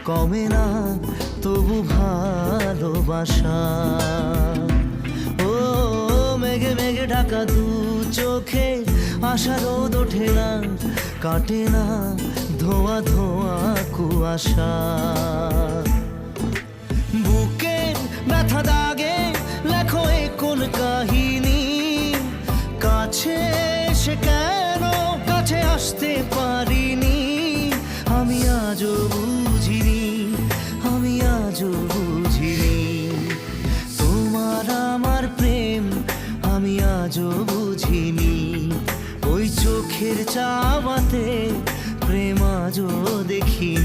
কমে না তবু ভালোবাসা। ও মেঘে মেঘে ঢাকা দু চোখে আশা রোদ ওঠে না, কাটে না ধোয়া ধোয়া কুয়াশা। বুকে ব্যথা দাগে লেখো এ কোন কাহিনী, কাছে এসে কেন কাছে আসতে পারিনি। আমি আজও বুঝিনি, আমি আজও বুঝিনি তোমার আমার প্রেম, আমি আজও বুঝিনি। ওই চোখের চাওয়াতে প্রেম আজও দেখিনি।